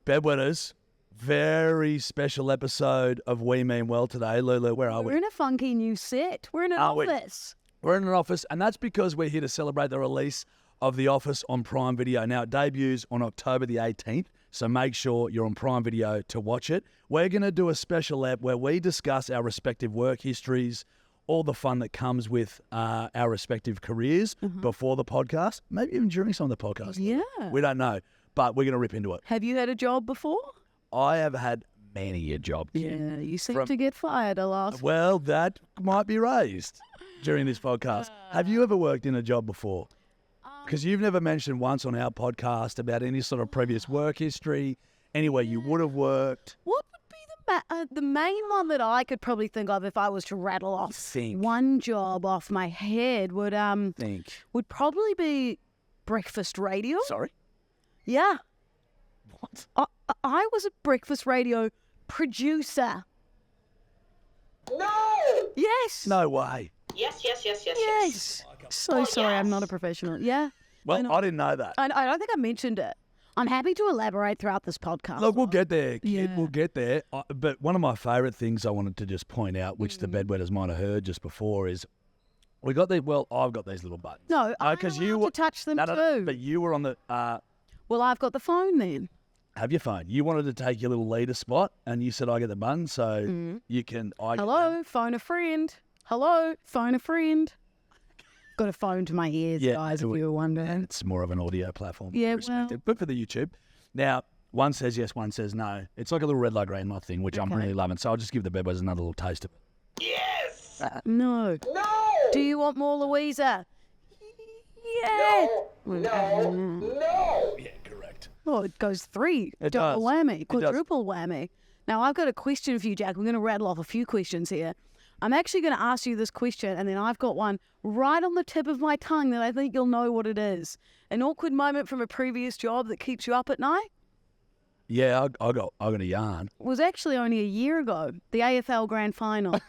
Bedwetters, very special episode of We Mean Well today. Lulu, where are we? We're in a funky new set. We're in an office. We're in an office, and that's because we're here to celebrate the release of The Office on Prime Video. Now, it debuts on October the 18th, so make sure you're on Prime Video to watch it. We're going to do a special app where we discuss our respective work histories, all the fun that comes with our respective careers before the podcast, maybe even during some of the podcasts. Yeah. We don't know, but we're going to rip into it. Have you had a job before? I have had many a job. Yeah, you seem to get fired a lot. Well, that might be raised during this podcast. Have you ever worked in a job before? Because you've never mentioned once on our podcast about any sort of previous work history, anywhere you would have worked. What would be the main one that I could probably think of if I was to rattle off one job off my head would probably be breakfast radio. Sorry? Yeah. What? I was a breakfast radio producer. No! Yes. No way. Yes. So sorry, I'm not a professional. Yeah. Well, I didn't know that. I don't think I mentioned it. I'm happy to elaborate throughout this podcast. Look, we'll get there, kid. Yeah. We'll get there. But one of my favourite things I wanted to just point out, which the bedwetters might have heard just before, is I've got these little buttons. No, I'm because allowed to touch them too. But you were on the... Well, I've got the phone then. have your phone. You wanted to take your little leader spot, and you said I get the button, so you can... Hello, phone a friend. Hello, phone a friend. Got a phone to my ears, guys, if you were wondering. It's more of an audio platform. Yeah, But for the YouTube. Now, one says yes, one says no. It's like a little red light, green light thing, which I'm really loving. So I'll just give the bedwetters another little taste of it. Yes! No. No! Do you want more, Louisa? Yeah. No! Yeah, correct. Oh, it goes three. It Double does. whammy, quadruple whammy. Now, I've got a question for you, Jack. We're going to rattle off a few questions here. I'm actually going to ask you this question, and then I've got one right on the tip of my tongue that I think you'll know what it is. An awkward moment from a previous job that keeps you up at night? Yeah, I got a yarn. It was actually only a year ago, the AFL Grand Final.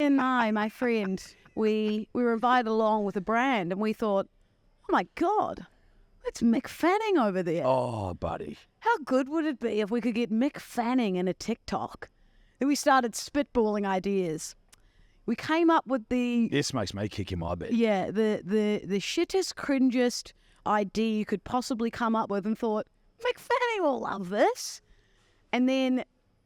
And I, my friend, we were invited along with a brand, and we thought, oh my God, that's Mick Fanning over there. Oh, buddy. How good would it be if we could get Mick Fanning in a TikTok? Then we started spitballing ideas. We came up with This makes me kick in my bed. the shittest, cringest idea you could possibly come up with, and thought, Mick Fanning will love this. And then,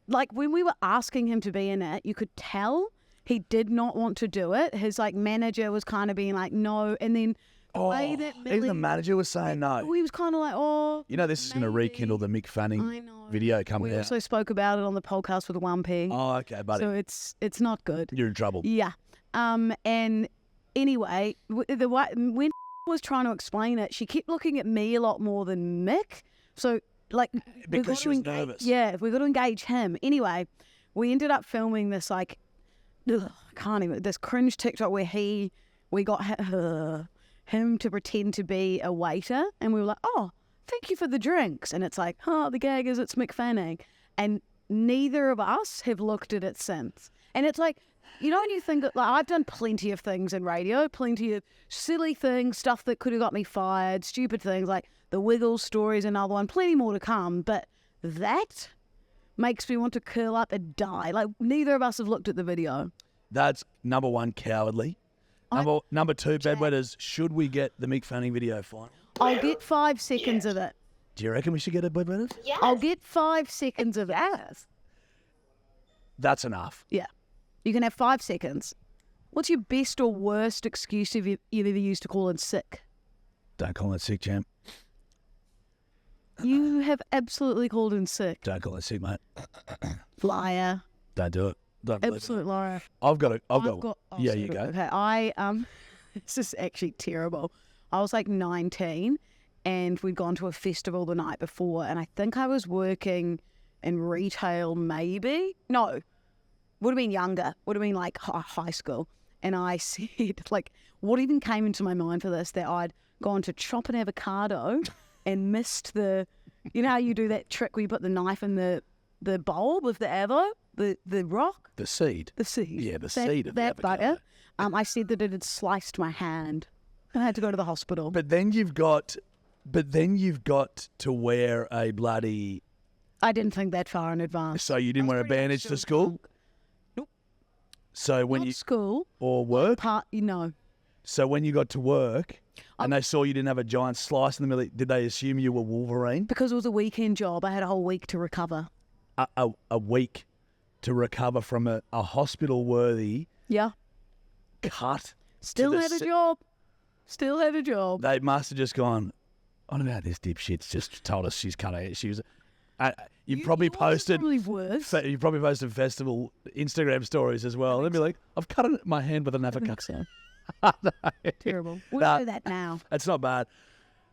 like, when we were asking him to be in it, you could tell he did not want to do it. His, like, manager was kind of being like, no. And then the way that even the manager was saying no. he was kind of like, oh, You know, this is going to rekindle the Mick Fanning video coming we out. also spoke about it on the podcast with 1P. Oh, okay, buddy. So it's not good. You're in trouble. Yeah. And anyway, when was trying to explain it, she kept looking at me a lot more than Mick. So, like, Because she was nervous. Yeah, we got to engage him. Anyway, we ended up filming this, like, this cringe TikTok where we got him to pretend to be a waiter, and we were like, oh, thank you for the drinks. And it's like, the gag is it's Mick Fanning. And neither of us have looked at it since. And it's like, you know, when you think, like, I've done plenty of things in radio, plenty of silly things, stuff that could have got me fired, stupid things like the Wiggles story is another one, plenty more to come. But that makes me want to curl up and die. Like, neither of us have looked at the video. That's number one, cowardly. Number two, bedwetters, should we get the Mick Fanning video final? I'll get 5 seconds of it. Do you reckon we should get it, bedwetters? Yes! I'll get 5 seconds of it. That's enough. Yeah. You can have 5 seconds. What's your best or worst excuse you've ever used to call in sick? Don't call it sick, champ. You have absolutely called in sick. Don't call it sick, mate. Liar. Don't do it. Don't believe it. Absolute liar. I've got it. Yeah, you go. Okay, this is actually terrible. I was like 19, and we'd gone to a festival the night before, and I think I was working in retail, maybe. No, would have been younger. Would have been like high school. And I said, like, what even came into my mind for this? That I'd gone to chop an avocado and missed the, you know how you do that trick where you put the knife in the bulb of the avo, the rock? The seed. The seed. Yeah, the seed of the that avocado. butter. I said that it had sliced my hand. I had to go to the hospital. But then you've got But then you've got to wear a bloody... I didn't think that far in advance. So you didn't wear a bandage to school? Nope. So when Not you... school. Or work? No. So when you got to work and they saw you didn't have a giant slice in the middle, did they assume you were Wolverine? Because it was a weekend job. I had a whole week to recover. A week to recover from a hospital-worthy Yeah. cut. Still had a job. Still had a job. They must have just gone, what about this dipshit's just told us she's cut her. She was... you probably posted... Probably worse. You probably posted festival Instagram stories as well. They'd be like, I've cut my hand with an avocado. So. No. Terrible. We Nah. know that now. That's not bad.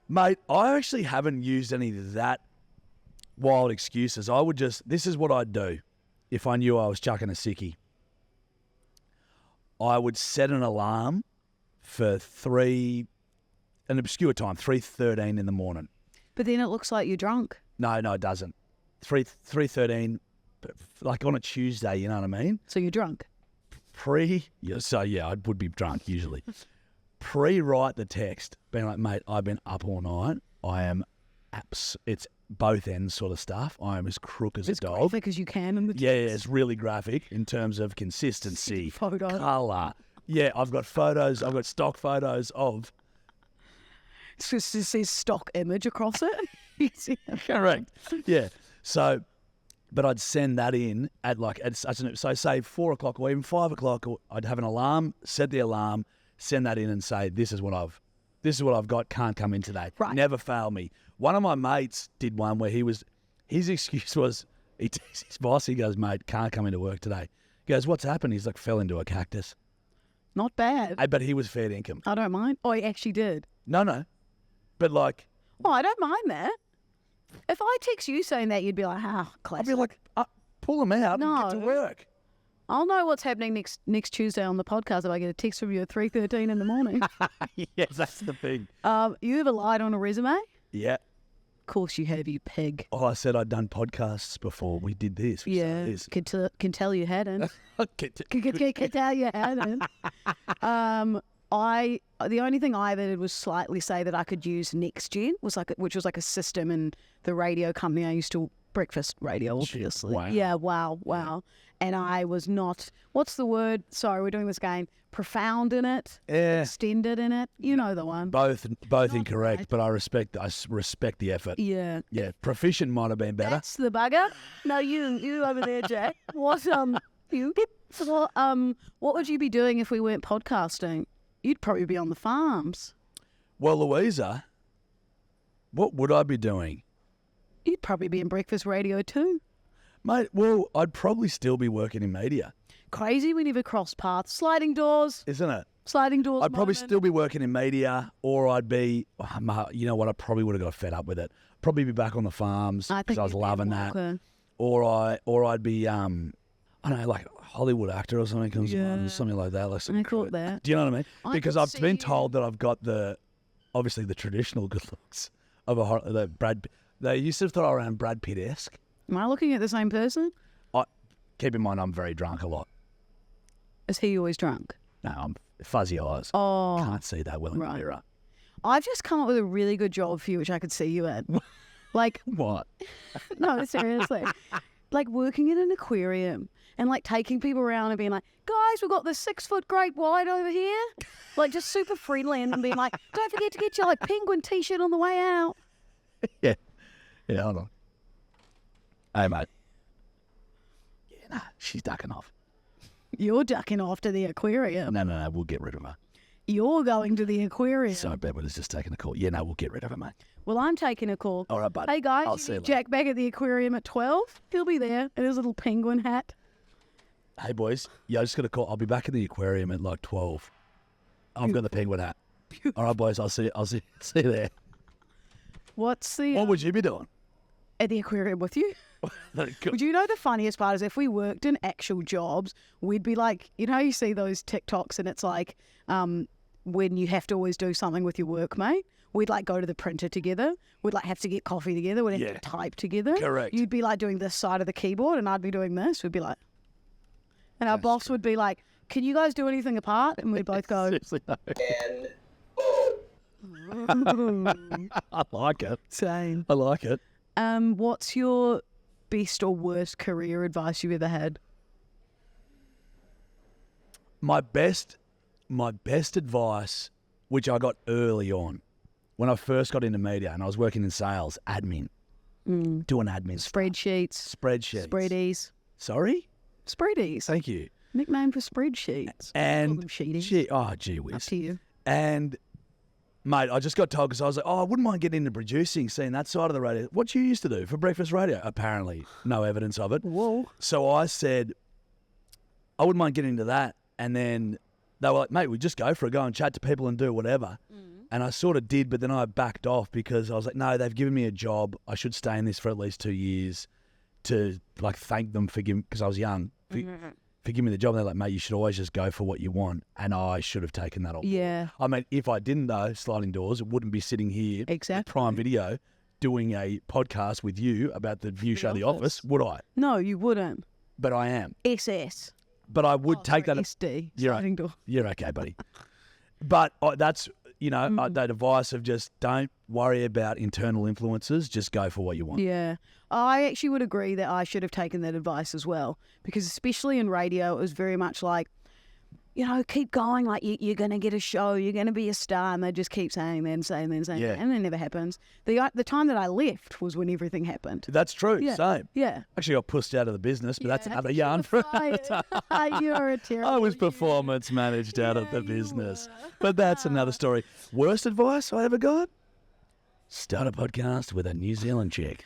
Mate, I actually haven't used any of that wild excuses. I would just... This is what I'd do if I knew I was chucking a sickie. I would set an alarm for an obscure time, 3:13 in the morning. But then it looks like you're drunk. No, it doesn't. 3:13, like on a Tuesday, you know what I mean? So you're drunk. I would be drunk usually. Pre-write the text, being like, mate, I've been up all night. I am it's both ends sort of stuff. I am as crook as a dog. Graphic as you can in the Yeah, it's really graphic in terms of consistency, Photo. colour. Yeah, I've got photos. I've got stock photos of... It just says stock image across it. Correct. Yeah. So, but I'd send that in at so say 4 o'clock or even 5 o'clock. Or I'd have an alarm, set the alarm, send that in, and say, "This is what I've got. Can't come in today. Right. Never fail me." One of my mates did one where his excuse was he texts his boss. He goes, "Mate, can't come into work today." He goes, "What's happened?" He's like, "Fell into a cactus." Not bad. But he was fair income. I don't mind. Oh, he actually did. No. But like, Oh, I don't mind that. If I text you saying that, you'd be like, classic. I'd be like, pull them out and get to No. work. I'll know what's happening next Tuesday on the podcast if I get a text from you at 3:13 in the morning. Yes, that's the thing. You ever lied on a resume? Yeah. Of course you have, you pig. Oh, I said I'd done podcasts before. We did this. We Yeah, started this. can tell you hadn't. Get Can tell you hadn't. The only thing I ever did was slightly say that I could use NextGen, which was like a system in the radio company I used to breakfast radio, obviously. Wow. Yeah, wow. And I was not, what's the word? Sorry, we're doing this game. Profound in it, Yeah. extended in it. You know the one. Both incorrect, right. but I respect the effort. Yeah. Yeah, proficient might have been better. That's the bugger. No, you over there, Jack. What you? So, what would you be doing if we weren't podcasting? You'd probably be on the farms. Well, Louisa, what would I be doing? You'd probably be in breakfast radio too. Mate, well, I'd probably still be working in media, Crazy, we never crossed paths. Sliding doors. isn't it? Sliding doors. I'd probably moment. still be working in media, or I'd be, you know what, I probably would have got fed up with it. Probably be back on the farms I because think I was you'd be a loving that. walker. Or I'd be, I don't know, like a Hollywood actor or something, Yeah. something like that. Like I thought that. Do you know what I mean? I Because could I've been see- told that I've got obviously the traditional good looks of the Brad. They used to throw around Brad Pitt-esque. Am I looking at the same person? Keep in mind, I'm very drunk a lot. Is he always drunk? No, I'm fuzzy eyes. Oh, Can't see that well in right. the mirror. I've just come up with a really good job for you, which I could see you in. Like, What? no, seriously. Like working in an aquarium and like taking people around and being like, guys, we've got this 6-foot great white over here. Like just super friendly and being like, don't forget to get your like penguin t-shirt on the way out. Yeah, hold on. Hey, mate. Yeah, nah, she's ducking off. You're ducking off to the aquarium. No, we'll get rid of her. You're going to the aquarium. So Bedwetter's just taking a call. Yeah, no, we'll get rid of her, mate. Well, I'm taking a call. All right, bud. Hey guys, I'll you see you need later. Jack back at the aquarium at 12. He'll be there in his little penguin hat. Hey, boys. Yeah, I just got a call. I'll be back in the aquarium at like 12. I've got the penguin hat. All right, boys. I'll see you there. What's the What would you be doing? at the aquarium with you? Would you know the funniest part is if we worked in actual jobs, we'd be like, you know, you see those TikToks and it's like when you have to always do something with your workmate, we'd like go to the printer together. We'd like have to get coffee together. We'd have Yeah. to type together. Correct. You'd be like doing this side of the keyboard and I'd be doing this. We'd be like, and our boss would be like, can you guys do anything apart? And we'd both go, Seriously, no. I like it. Same. I like it. What's your best or worst career advice you've ever had? My best advice, which I got early on, when I first got into media and I was working in sales, admin, doing admin stuff. Spreadsheets. Spreadies. Sorry? Spreadies. Thank you. Nickname for spreadsheets. And Call them sheeties. gee whiz. Up to you. And mate, I just got told because I was like, I wouldn't mind getting into producing, seeing that side of the radio. What you used to do for breakfast radio? Apparently, no evidence of it. Whoa. So I said, I wouldn't mind getting into that. And then they were like, mate, we just go for it, go and chat to people and do whatever. And I sort of did, but then I backed off because I was like, no, they've given me a job. I should stay in this for at least 2 years to like thank them for giving, because I was young, for giving me the job. And they're like, mate, you should always just go for what you want. And I should have taken that on board. Yeah. I mean, if I didn't though, sliding doors, it wouldn't be sitting here Exactly. with Prime Video doing a podcast with you about the new show, The Office, would I? No, you wouldn't. But I am. SS. But I would take that. SD. You're Sliding door. You're okay, buddy. But that's, that advice of just don't worry about internal influences. Just go for what you want. Yeah. I actually would agree that I should have taken that advice as well, because especially in radio, it was very much like, keep going. Like you're going to get a show, you're going to be a star, and they just keep saying that and saying that and saying Yeah. that, and it never happens. The time that I left was when everything happened. That's true. Yeah. Same. Yeah. Actually, got pushed out of the business, but that's another yarn. You're a terrible. I was performance managed out of the business. But that's another story. Worst advice I ever got? Start a podcast with a New Zealand chick.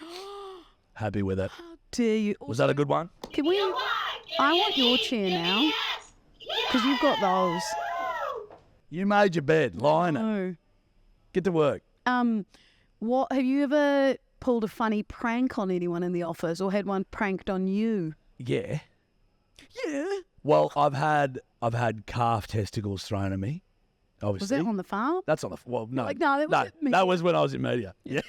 Happy with it. Dare you? Was that a good one? Can we? I want your chair now, because you've got those. You made your bed. Lie in it. Oh. Get to work. What have you ever pulled a funny prank on anyone in the office, or had one pranked on you? Yeah. Yeah. Well, I've had calf testicles thrown at me. Obviously. Was that on the farm? That's on the... Well, no. Like, no, that was at me. that was when I was in media. Yeah.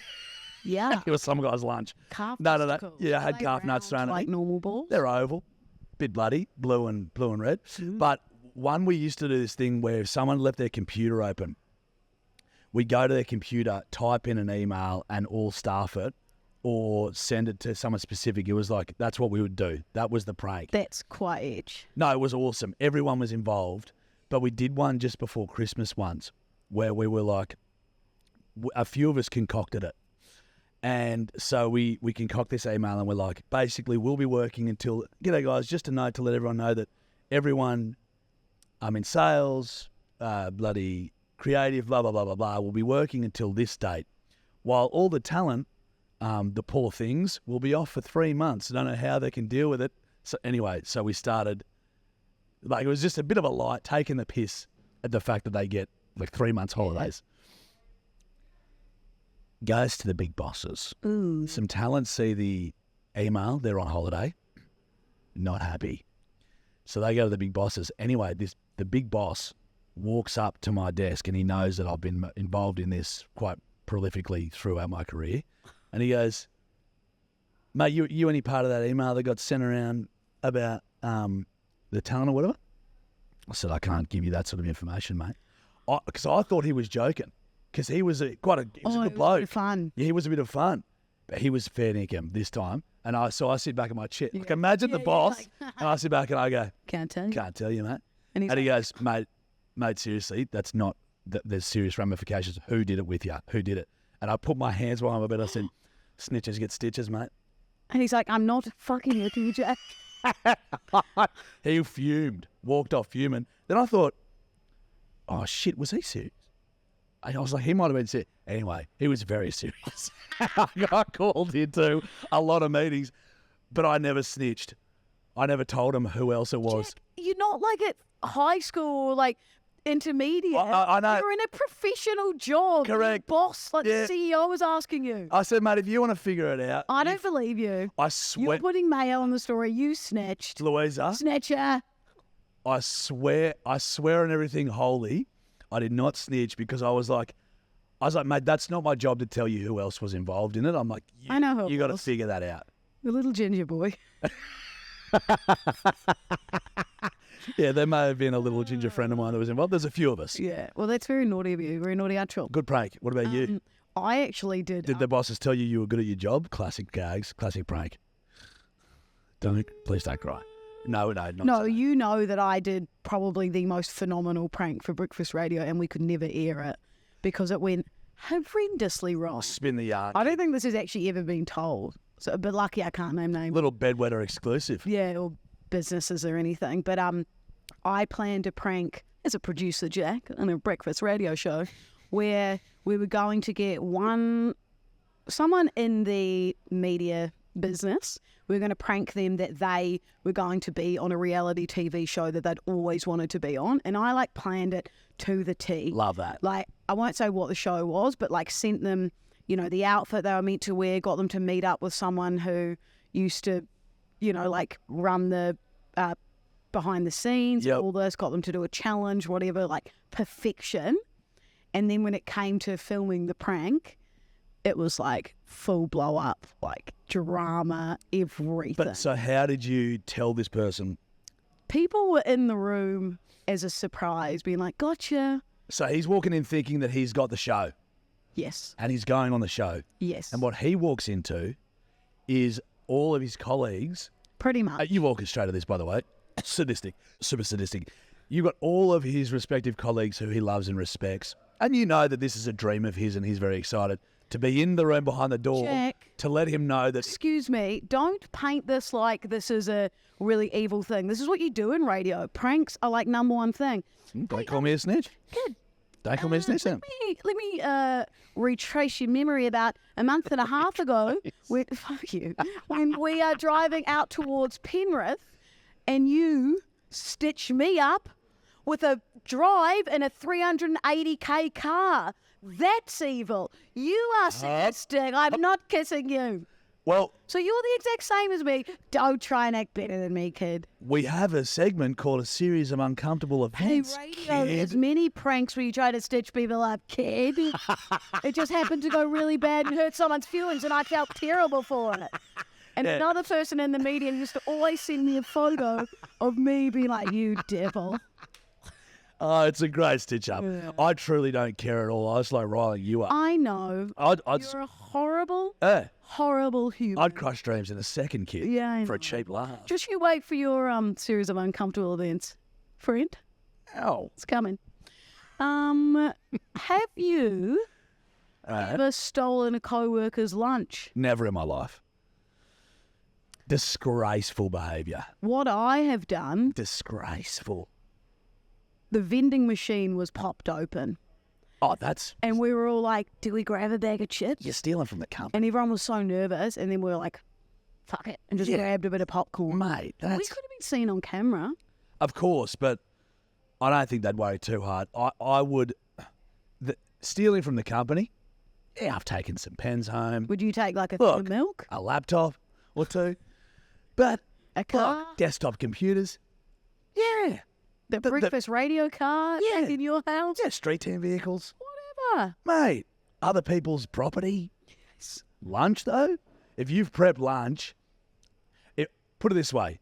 Yeah. It was some guy's lunch. Calf No. testicles. Yeah, I had Are they calf nuts round thrown at like me. normal balls? They're oval. Bit bloody. Blue and red. But one, we used to do this thing where if someone left their computer open, we'd go to their computer, type in an email and all staff it, or send it to someone specific. It was like, that's what we would do. That was the prank. That's quite edge. No, it was awesome. Everyone was involved. But we did one just before Christmas once where we were like, a few of us concocted it. And so we concoct this email and we're like, basically, we'll be working until, g'day guys, just a note to let everyone know that everyone in sales, bloody creative, blah, blah, blah, blah, blah, will be working until this date. While all the talent, the poor things, will be off for 3 months. I don't know how they can deal with it. So anyway, so we started, like, it was just a bit of a light, taking the piss at the fact that they get like 3 months holidays. Goes to the big bosses. Ooh. Some talent see the email, they're on holiday, not happy. So they go to the big bosses. Anyway, the big boss walks up to my desk and he knows that I've been involved in this quite prolifically throughout my career. And he goes, mate, you any part of that email that got sent around about the talent or whatever? I said, I can't give you that sort of information, mate. Because I thought he was joking. Because he was a good bloke. It was fun. Yeah, he was a bit of fun. But he was fair dinkum this time. And I sit back in my chair. Like, imagine the boss. And I sit back and I go, Can't tell you. can't tell you, mate. And And he goes, mate, seriously, that's not, there's serious ramifications. Who did it with you? Who did it? And I put my hands behind my bed. I said, snitches get stitches, mate. And he's like, I'm not fucking with you, Jack. He fumed, walked off fuming. Then I thought, oh, shit, was he serious? I was like, he might have been serious. Anyway, he was very serious. I got called into a lot of meetings, but I never snitched. I never told him who else it was. Jack, you're not like at high school or like intermediate. I know. You're in a professional job. Correct. Your boss, like Yeah. the CEO was asking you. I said, mate, if you want to figure it out, I don't believe you. I You're swear, putting mayo on the story. You snatched. Louisa, Snatcher. I swear on everything holy, I did not snitch because I was like, mate, that's not my job to tell you who else was involved in it. I'm like, I know who you it got to was. figure that out. The little ginger boy. Yeah, there may have been a little ginger friend of mine that was involved. There's a few of us. Yeah. Well, that's very naughty of you. Very naughty, actual. Good prank. What about you? I actually did. Did the bosses tell you were good at your job? Classic gags, classic prank. Please don't cry. No, not No, today. you know that I did probably the most phenomenal prank for breakfast radio, and we could never air it because it went horrendously wrong. Spin the yarn. I don't think this has actually ever been told. So, but lucky I can't name names. Little bedwetter exclusive. Yeah, or businesses or anything. But I planned a prank as a producer, Jack, on a breakfast radio show where we were going to get someone in the media business. We were going to prank them that they were going to be on a reality TV show that they'd always wanted to be on. And I planned it to the T. Love that. I won't say what the show was, but sent them, the outfit they were meant to wear, got them to meet up with someone who used to, run the behind the scenes, Yep. all this, got them to do a challenge, whatever, perfection. And then when it came to filming the prank, it was full blow up, drama, everything. But so how did you tell this person? People were in the room as a surprise, being like, gotcha. So he's walking in thinking that he's got the show Yes. and he's going on the show. Yes. And what he walks into is all of his colleagues. Pretty much. You've orchestrated this, by the way. Sadistic. Super sadistic. You've got all of his respective colleagues who he loves and respects. And you know that this is a dream of his and he's very excited to be in the room behind the door Jack. to let him know that... Excuse me, don't paint this like this is a really evil thing. This is what you do in radio. Pranks are number one thing. Don't call me a snitch. Good. Don't call me a snitch, Sam. Let me retrace your memory about a month and a half ago. Fuck you. When we are driving out towards Penrith and you stitch me up with a drive in a 380k car. That's evil. You are sadistic. I'm not kissing you. Well, So you're the exact same as me. Don't try and act better than me, kid. we have a segment called A Series of Uncomfortable Hey, Events, radio, there's kid. many pranks where you try to stitch people up, kid. It just happened to go really bad and hurt someone's feelings, and I felt terrible for it. And Yeah. another person in the media used to always send me a photo of me being like, you devil. Oh, it's a great stitch up. Yeah. I truly don't care at all. I just like riling you up. I know. I'd You're a horrible, eh, horrible human. I'd crush dreams in a second, kid. Yeah, I For a know. cheap laugh. Just you wait for your series of uncomfortable events, friend. Ow. It's coming. Have you ever stolen a co-worker's lunch? Never in my life. Disgraceful behaviour. What I have done, Disgraceful. the vending machine was popped open, Oh, that's... and we were all like, "Do we grab a bag of chips?" You're stealing from the company. And everyone was so nervous, and then we were like, "Fuck it," and just Yeah. grabbed a bit of popcorn. Mate, We that's... could have been seen on camera. Of course, but I don't think they'd worry too hard. I would... stealing from the company, yeah, I've taken some pens home, Would you take a thing Look. of milk, a laptop or two, but a car, look, desktop computers, yeah, the the- breakfast radio car Yeah. in your house? yeah, street team vehicles, Whatever. mate, other people's property. Lunch though, if you've prepped lunch, put it this way,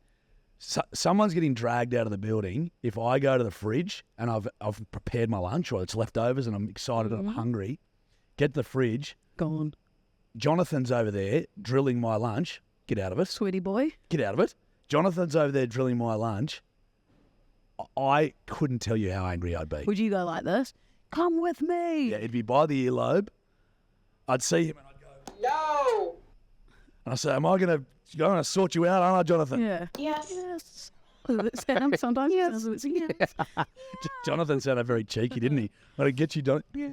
someone's getting dragged out of the building. If I go to the fridge and I've prepared my lunch or it's leftovers and I'm excited and I'm hungry, get to the fridge. Gone. Jonathan's over there drilling my lunch. Get out of it. Sweetie boy. Get out of it. Jonathan's over there drilling my lunch. I couldn't tell you how angry I'd be. Would you go like this? Come with me. Yeah, it'd be by the earlobe. I'd see him and I'd go, No. and I say, am I going to sort you out, aren't I, Jonathan? Yeah. Yes. Yes. Sometimes it sounds a bit yes. Jonathan sounded very cheeky, didn't he? But I get you done. Yeah.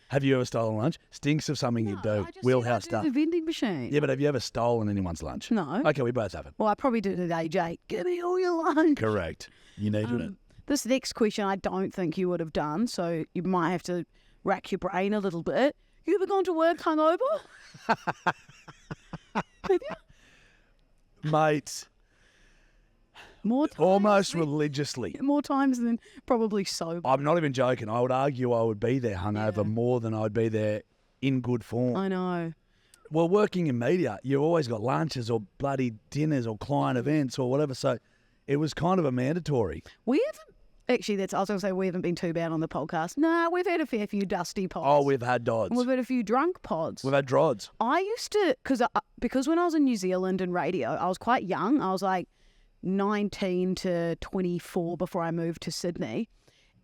Have you ever stolen lunch? Stinks of something you do. Wheelhouse stuff. The vending machine. Yeah, but have you ever stolen anyone's lunch? No. Okay, we both haven't. Well, I probably do today, Jake. Give me all your lunch. Correct. You needed it. This next question I don't think you would have done, so you might have to rack your brain a little bit. You ever gone to work hungover? Have you? Mate, More times, almost religiously. more times than probably sober. I'm not even joking. I would argue I would be there hungover more than I'd be there in good form. I know. Well, working in media, you've always got lunches or bloody dinners or client events or whatever. So it was kind of a mandatory. We haven't actually. I was going to say we haven't been too bad on the podcast. Nah, we've had a fair few dusty pods. Oh, we've had dods. And we've had a few drunk pods. We've had drods. I used to because when I was in New Zealand in radio, I was quite young. I was like 19 to 24 before I moved to Sydney.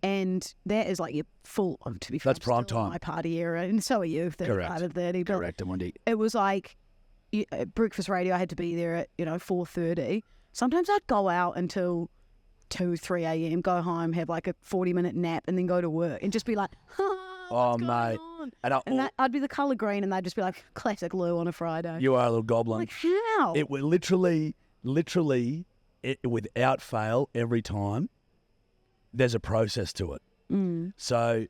And that is like your full, to be fair, That's prime still in time. my party era, and so are you, 35 and 30. But Correct, Wendy. it was like breakfast radio. I had to be there at 4:30. Sometimes I'd go out until 2, 3 a.m., go home, have like a 40-minute nap, and then go to work and just be like, Oh, what's going mate. on? And I'd be the colour green, and they'd just be like, classic Lou on a Friday. you are a little goblin. Like, how? It would literally, without fail, every time, there's a process to it. So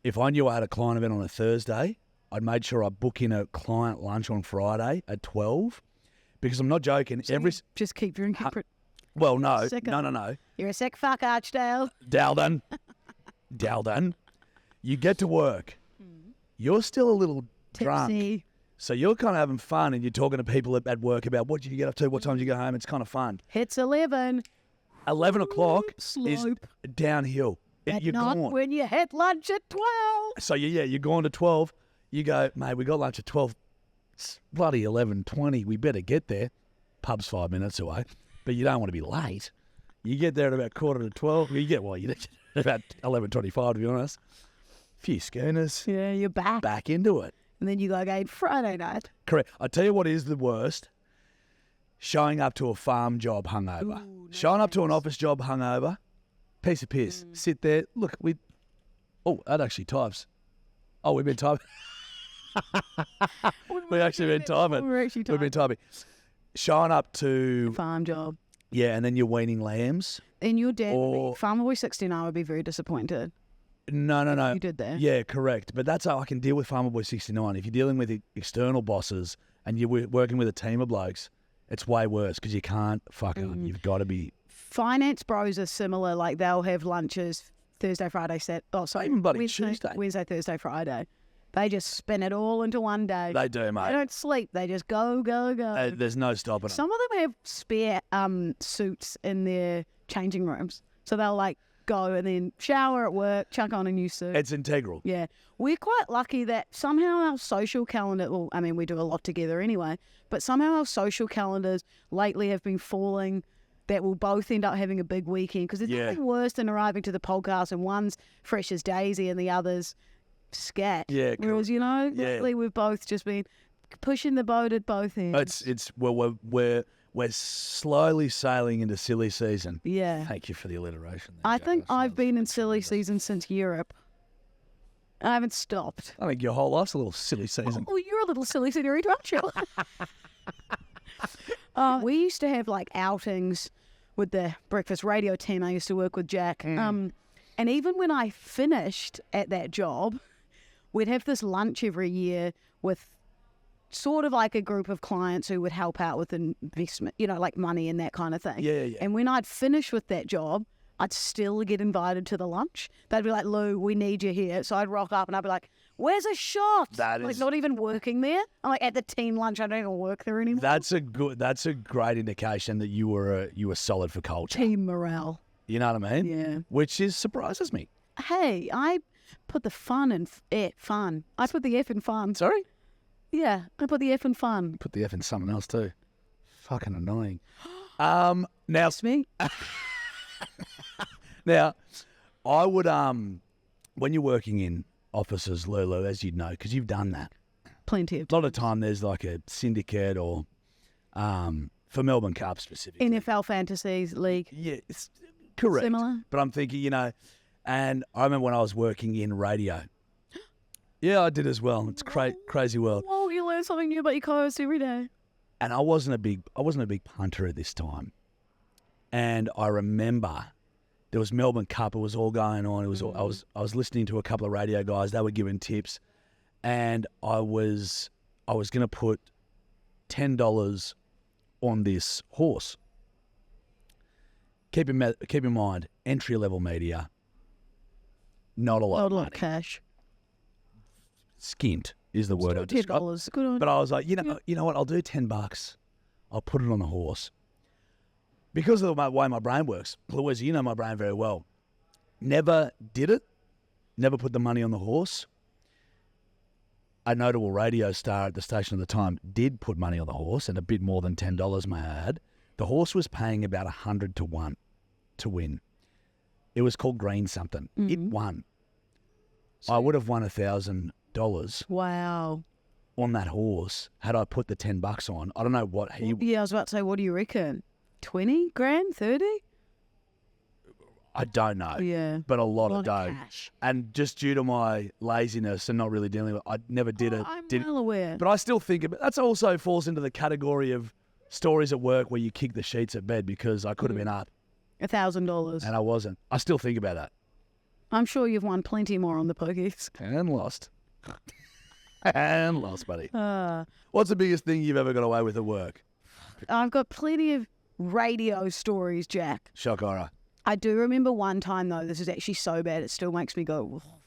if I knew I had a client event on a Thursday, I'd made sure I book in a client lunch on Friday at 12, because I'm not joking. Just keep drinking. Well, no. Sicko. No. You're a sick fuck, Archdale. Daldon. You get to work. You're still a little drunk. Tipsy. So you're kind of having fun, and you're talking to people at work about what did you get up to, what time did you go home. It's kind of fun. Hits 11. 11 o'clock is Slope. downhill. But You're not gone. when you hit lunch at 12. So you're going to 12. You go, mate, we got lunch at 12. It's bloody 11:20. We better get there. Pub's 5 minutes away, but you don't want to be late. You get there at about 11:45. You get about 11:25, to be honest. Few schooners. Yeah, you're back. Into it. And then you go again Friday night. Correct. I tell you what is the worst. Showing up to a farm job hungover. Showing up to an office job hungover. Piece of piss. Sit there. Look, that actually types. Oh, we've been typing. We've actually been typing. We've been typing. Showing up to... Farm job. Yeah, and then you're weaning lambs. And your dad, Or- Farmer Boy 69, would be very disappointed. No. You did that. Yeah, correct. But that's how I can deal with Farmer Boy 69. If you're dealing with external bosses and you're working with a team of blokes, it's way worse because you can't fuck up. You've got to be... Finance bros are similar. Like, they'll have lunches Thursday, Friday, Even bloody Wednesday, Tuesday. Thursday, Friday. They just spin it all into one day. They do, mate. They don't sleep. They just go. There's no stopping them. Some of them have spare suits in their changing rooms. So they'll like go and then shower at work, chuck on a new suit. It's integral. Yeah. We're quite lucky that somehow our social calendar, well, I mean, we do a lot together anyway, but somehow our social calendars lately have been falling that we'll both end up having a big weekend, because there's nothing worse than arriving to the podcast and one's fresh as daisy and the other's scat. Yeah. Whereas, lately we've both just been pushing the boat at both ends. We're slowly sailing into silly season. Yeah. Thank you for the alliteration. I think I've been in silly season since Europe. I haven't stopped. I think your whole life's a little silly season. Oh, you're a little silly senorita, aren't you? We used to have like outings with the breakfast radio team. I used to work with Jack. And even when I finished at that job, we'd have this lunch every year with sort of like a group of clients who would help out with investment, like money and that kind of thing. Yeah. And when I'd finish with that job, I'd still get invited to the lunch. They'd be like, Lou, we need you here. So I'd rock up and I'd be like, where's a shot? Like, not even working there. I'm like, at the team lunch, I don't even work there anymore. That's a great indication that you were solid for culture. Team morale. You know what I mean? Yeah. Which surprises me. Hey, I put the fun in fun. I put the F in fun. Sorry? Yeah, I put the F in fun. Put the F in something else too. Fucking annoying. Now, It's me. Now, I would when you're working in offices, Lulu, as you'd know, because you've done that. Plenty of A lot of time there's like a syndicate or for Melbourne Cup specifically. NFL Fantasies League. Yeah, it's correct. Similar. But I'm thinking, and I remember when I was working in radio. Yeah, I did as well. It's crazy world. Whoa, you learn something new about your co-host every day. And I wasn't a big punter at this time. And I remember there was Melbourne Cup. It was all going on. It was I was listening to a couple of radio guys. They were giving tips, and I was going to put $10 on this horse. Keep in mind, entry level media. Not a lot. Not of a lot money. of cash. Skint is the word I describe. $10. Good on But I was like, you know what? I'll do $10. I'll put it on the horse. because of the way my brain works, Louisa, you know my brain very well. Never did it. Never put the money on the horse. A notable radio star at the station at the time did put money on the horse, and a bit more than $10, may I add. The horse was paying about 100 to 1 to win. It was called Green something. It won. I would have won $1,000 Wow. on that horse had I put the $10 on. I don't know what he... Yeah, I was about to say, what do you reckon? 20 grand? 30? I don't know. Yeah. But a lot of Lot of dough. cash. And just due to my laziness and not really dealing with it, I never did it. I'm Did, well aware. but I still think about that's also falls into the category of stories at work where you kick the sheets at bed because I could have been up $1,000. and I wasn't. I still think about that. I'm sure you've won plenty more on the pokies. And lost. And lost, buddy. What's the biggest thing you've ever got away with at work? I've got plenty of radio stories, Jack. Shock horror. I do remember one time, though, this is actually so bad, it still makes me go, "Oh."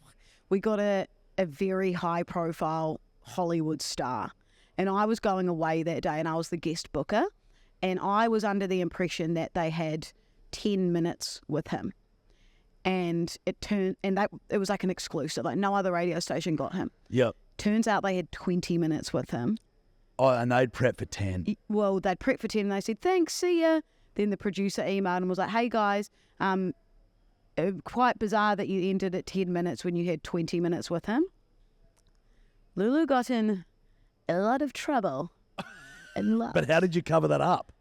We got a very high-profile Hollywood star, and I was going away that day, and I was the guest booker, and I was under the impression that they had 10 minutes with him. And it was like an exclusive, like no other radio station got him. Yep. Turns out they had 20 minutes with him. Oh, and they'd prep for 10. Well, they'd prep for 10 and they said, thanks, see ya. Then the producer emailed and was like, hey guys, quite bizarre that you ended at 10 minutes when you had 20 minutes with him. Lulu got in a lot of trouble. But how did you cover that up?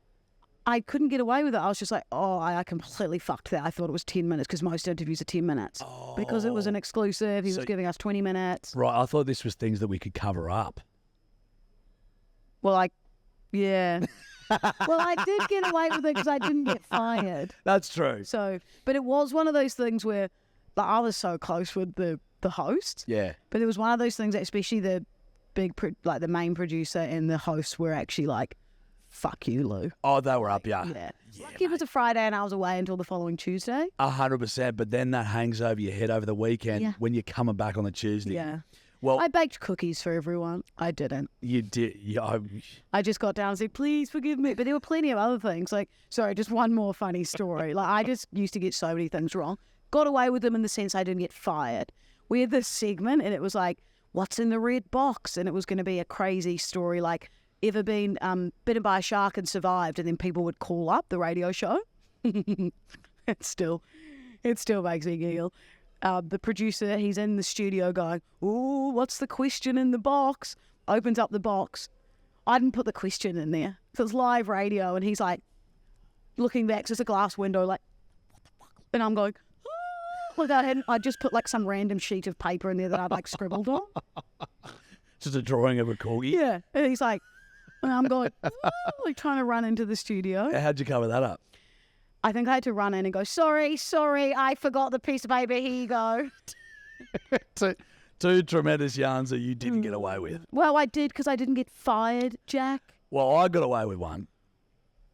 I couldn't get away with it. I was just like, oh, I completely fucked that. I thought it was 10 minutes because most interviews are 10 minutes. Because it was an exclusive. He was giving us 20 minutes. Right, I thought this was things that we could cover up. Well, yeah. Well, I did get away with it because I didn't get fired. That's true. So, but it was one of those things where like, I was so close with the host. Yeah. But it was one of those things that especially the the main producer and the host were actually like, fuck you, Lou. Oh, they were up, yeah. Yeah. Lucky it was a Friday and I was away until the following Tuesday. 100%, but then that hangs over your head over the weekend when you're coming back on the Tuesday. Yeah. Well, I baked cookies for everyone. I didn't. you did. Yeah, I just got down and said, please forgive me. But there were plenty of other things. Like, sorry, just one more funny story. Like, I just used to get so many things wrong. Got away with them in the sense I didn't get fired. We had this segment and it was like, what's in the red box? And it was going to be a crazy story like, ever been bitten by a shark and survived? And then people would call up the radio show. It still makes me giggle. The producer, he's in the studio going, ooh, what's the question in the box? Opens up the box. I didn't put the question in there. So it's live radio, and he's like, looking back, so it's a glass window, like, what the fuck? And I'm going, oh. Look, I just put like some random sheet of paper in there that I'd like scribbled on. just a drawing of a corgi. Yeah. And he's like, and I'm going, like trying to run into the studio. How'd you cover that up? I think I had to run in and go, sorry, I forgot the piece of paper. Here you go. Two tremendous yarns that you didn't get away with. Well, I did because I didn't get fired, Jack. Well, I got away with one.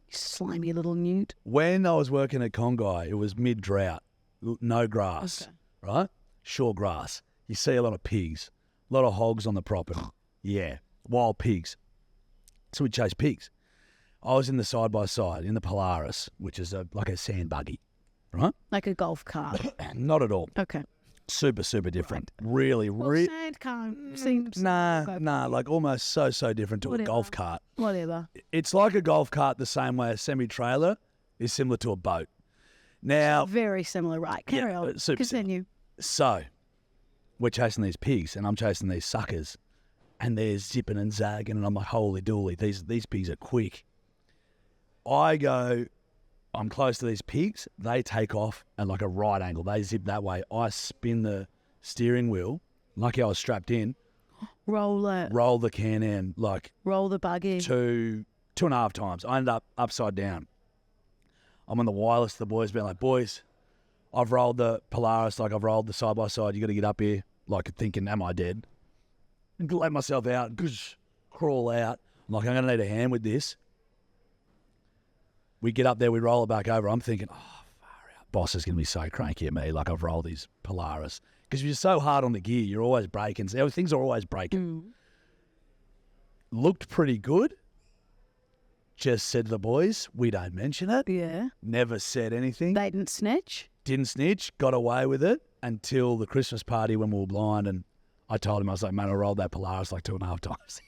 You slimy little newt. When I was working at Congai, it was mid-drought, no grass, right? Short grass. You see a lot of pigs, a lot of hogs on the property. Yeah, wild pigs. So we chase pigs. I was in the side-by-side, in the Polaris, which is like a sand buggy, right? Like a golf cart. Not at all. Okay. Super, super different. Really, Sand cart seems... Nah, like almost so different to a golf cart. Whatever. It's like a golf cart the same way a semi-trailer is similar to a boat. Now... Very similar, right? Carry on. Super Continue. So, we're chasing these pigs and I'm chasing these suckers and they're zipping and zagging and I'm like, holy dooly, these pigs are quick. I'm close to these pigs. They take off at like a right angle. They zip that way. I spin the steering wheel. Lucky I was strapped in. Roll it. Roll the can in like... Roll the buggy. 2.5 times. I ended up upside down. I'm on the wireless to the boys being like, boys, I've rolled the Polaris, like I've rolled the side-by-side. You got to get up here. Like thinking, am I dead? Let myself out. Crawl out. I'm like, I'm going to need a hand with this. We get up there, we roll it back over. I'm thinking, oh, far out. Boss is going to be so cranky at me, like I've rolled these Polaris. Because you're so hard on the gear, you're always braking. So things are always braking. Looked pretty good. just said to the boys, we don't mention it. Yeah. Never said anything. They didn't snitch. Didn't snitch, got away with it until the Christmas party when we were blind. And I told him, I was like, man, I rolled that Polaris like 2.5 times.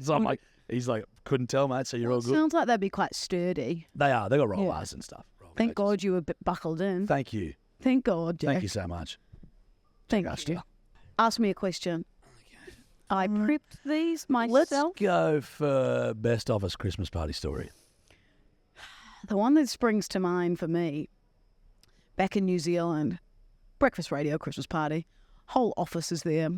So I'm like, he's like, couldn't tell, mate, so you're all good. Sounds like they'd be quite sturdy. They are. They got roll bars and stuff. Roll Thank cages. God you were buckled in. Thank you. Thank God, Jack. Thank you so much. Thank Augusta. you. Ask me a question. I prepped these Let's myself. go for best office Christmas party story. The one that springs to mind for me, back in New Zealand, breakfast radio Christmas party, whole office is there,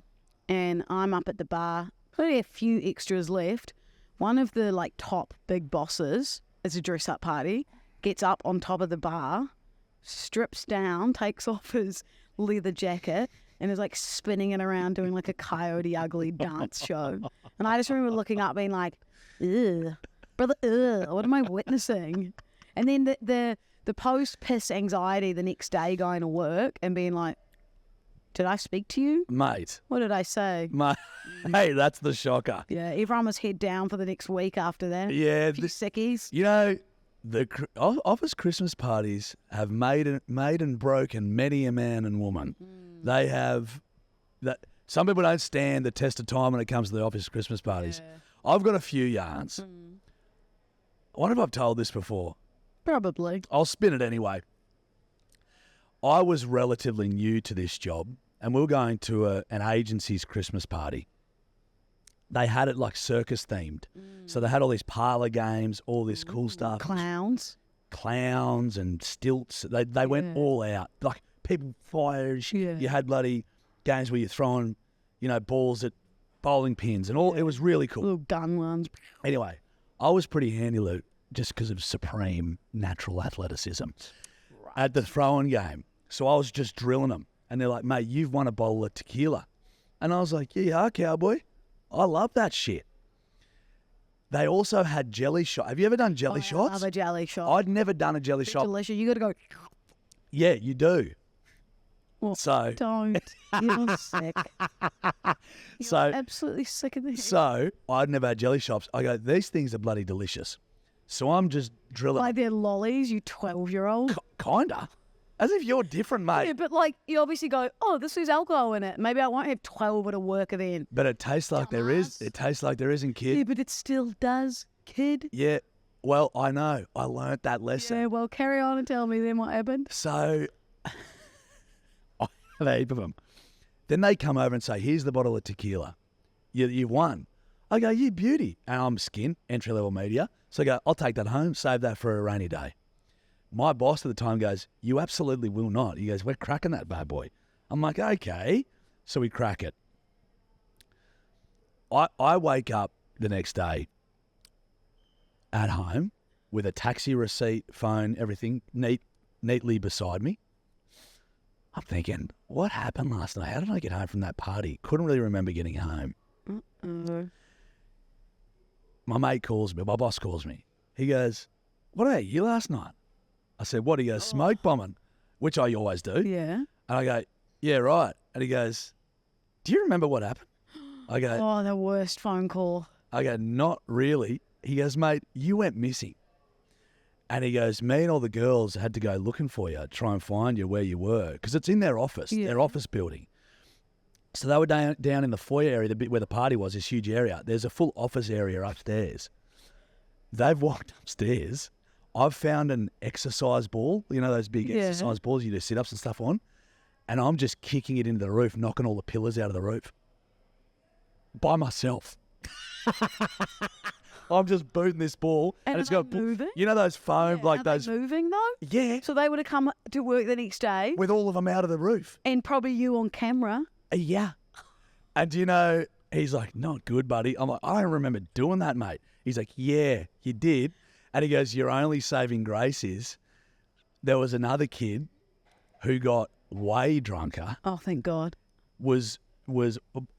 and I'm up at the bar, only a few extras left. One of the like top big bosses, it's a dress up party, gets up on top of the bar, strips down, takes off his leather jacket, and is like spinning it around doing like a Coyote Ugly dance show. And I just remember looking up being like, ugh, brother, ugh, what am I witnessing? And then the post-piss anxiety the next day going to work and being like, did I speak to you? Mate. What did I say? Hey, that's the shocker. Yeah, everyone was head down for the next week after that. Yeah. A few sickies. You know, the office Christmas parties have made and broken many a man and woman. They have that. Some people don't stand the test of time when it comes to the office Christmas parties. Yeah. I've got a few yarns. I wonder if I've told this before. Probably. I'll spin it anyway. I was relatively new to this job, and we were going to an agency's Christmas party. They had it like circus themed. So they had all these parlour games, all this cool stuff. Clowns. Clowns and stilts. They went all out. Like people fires. Yeah. You had bloody games where you're throwing, balls at bowling pins and all. It was really cool. Little gun ones. Anyway, I was pretty handy, Lou, just because of supreme natural athleticism at the throwing game. So I was just drilling them. And they're like, mate, you've won a bottle of tequila. And I was like, yeah, you are, cowboy. I love that shit. They also had jelly shots. Have you ever done jelly shots? I love a jelly shot. I'd never done a jelly It's shot. delicious. You got to go. Yeah, you do. Well, So, don't. You're sick. You're So- absolutely sick of this. so I'd never had jelly shots. I go, these things are bloody delicious. So I'm just drilling. Like they're lollies, you 12-year-old. Kinda. As if you're different, mate. Yeah, but like you obviously go, oh, this is alcohol in it. Maybe I won't have 12 at a work event. But it tastes like there is. Dumbass. It tastes like there isn't, kid. Yeah, but it still does, kid. Yeah. Well, I know. I learnt that lesson. Yeah, well, carry on and tell me then what happened. So I have a heap of them. Then they come over and say, here's the bottle of tequila. You've won. I go, you beauty. And I'm skin, entry-level media. So I go, I'll take that home, save that for a rainy day. My boss at the time goes, you absolutely will not. He goes, we're cracking that bad boy. I'm like, okay. So we crack it. I wake up the next day at home with a taxi receipt, phone, everything neatly beside me. I'm thinking, what happened last night? How did I get home from that party? Couldn't really remember getting home. My mate calls me, my boss calls me. He goes, what about you last night? I said, what? He goes, smoke bombing, which I always do. Yeah. And I go, yeah, right. And he goes, do you remember what happened? I go, Oh, the worst phone call. not really. He goes, mate, you went missing. And he goes, me and all the girls had to go looking for you, try and find you where you were, because it's in their office, Yeah. their office building. So they were down in the foyer area, the bit where the party was, this huge area. There's a full office area upstairs. They've walked upstairs. I've found an exercise ball, those big Yeah. exercise balls you do sit-ups and stuff on, and I'm just kicking it into the roof, knocking all the pillars out of the roof by myself. I'm just booting this ball, and And it's are got they moving? those foam Yeah, like are they those. moving though? Yeah, So they would have come to work the next day with all of them out of the roof. and probably you on camera. Yeah. And he's like, not good, buddy. I'm like, I don't remember doing that, mate. He's like, yeah, you did. And he goes, your only saving grace is there was another kid who got way drunker, Oh, thank God. was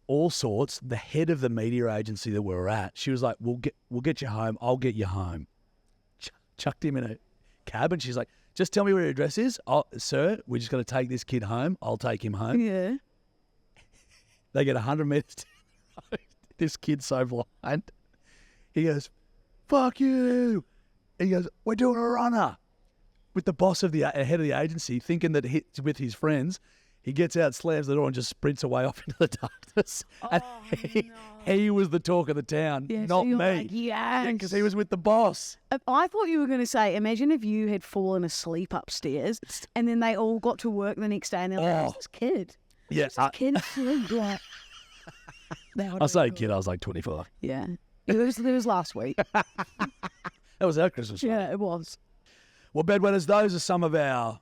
all sorts. The head of the media agency that we were at, she was like, we'll get you home. I'll get you home. Chucked him in a cab, and she's like, just tell me where your address is. Sir, we're just going to take this kid home. I'll take him home. Yeah. They get 100 metres to the road. This kid's so blind. He goes, fuck you. And he goes, we're doing a runner. With the boss of the head of the agency, thinking that he's with his friends, he gets out, slams the door, and just sprints away off into the darkness. And he was the talk of the town, Yeah, not so you're me. like, yes. Because he was with the boss. I thought you were going to say, imagine if you had fallen asleep upstairs and then they all got to work the next day and they're like, who's this kid? Yes, This kid asleep. Like, I say kid, I was like 24. yeah. It was last week. That was our Christmas. Yeah, it was. Well, bedwetters, those are some of our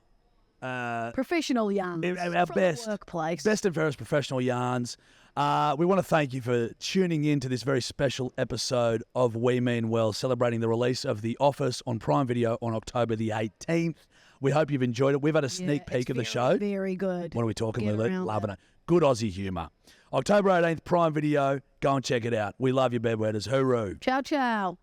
Professional yarns. our from best, the workplace. best and fairest professional yarns. We want to thank you for tuning in to this very special episode of We Mean Well, celebrating the release of The Office on Prime Video on October the 18th. We hope you've enjoyed it. We've had a sneak peek of the show. Very good. What are we talking, Get Lulu? around Loving it. Good Aussie humour. October 18th, Prime Video. Go and check it out. We love you, bedwetters. Hooroo. Ciao, ciao.